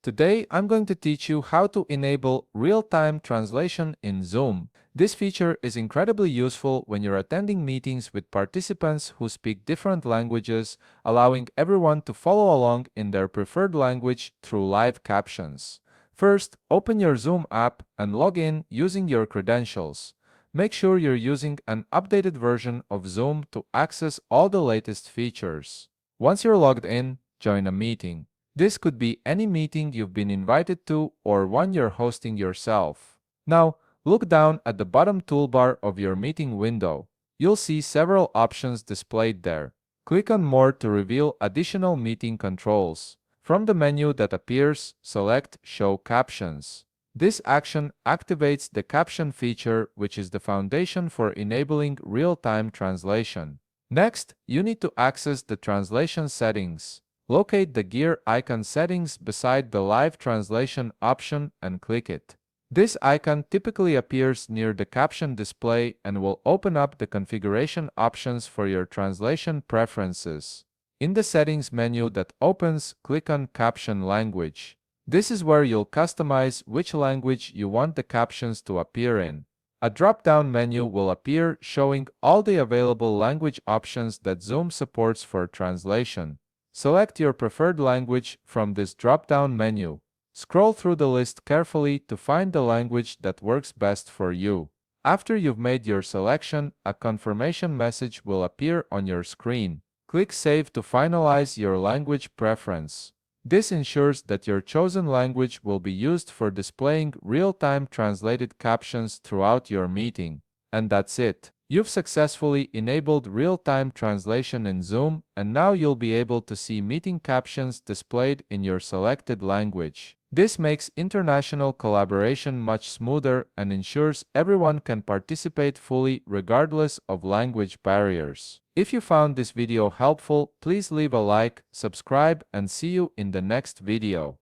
Today, I'm going to teach you how to enable real-time translation in Zoom. This feature is incredibly useful when you're attending meetings with participants who speak different languages, allowing everyone to follow along in their preferred language through live captions. First, open your Zoom app and log in using your credentials. Make sure you're using an updated version of Zoom to access all the latest features. Once you're logged in, join a meeting. This could be any meeting you've been invited to or one you're hosting yourself. Now, look down at the bottom toolbar of your meeting window. You'll see several options displayed there. Click on More to reveal additional meeting controls. From the menu that appears, select Show Captions. This action activates the caption feature, which is the foundation for enabling real-time translation. Next, you need to access the translation settings. Locate the gear icon settings beside the live translation option and click it. This icon typically appears near the caption display and will open up the configuration options for your translation preferences. In the settings menu that opens, click on Caption Language. This is where you'll customize which language you want the captions to appear in. A drop-down menu will appear showing all the available language options that Zoom supports for translation. Select your preferred language from this drop-down menu. Scroll through the list carefully to find the language that works best for you. After you've made your selection, a confirmation message will appear on your screen. Click Save to finalize your language preference. This ensures that your chosen language will be used for displaying real-time translated captions throughout your meeting. And that's it. You've successfully enabled real-time translation in Zoom, and now you'll be able to see meeting captions displayed in your selected language. This makes international collaboration much smoother and ensures everyone can participate fully regardless of language barriers. If you found this video helpful, please leave a like, subscribe, and see you in the next video.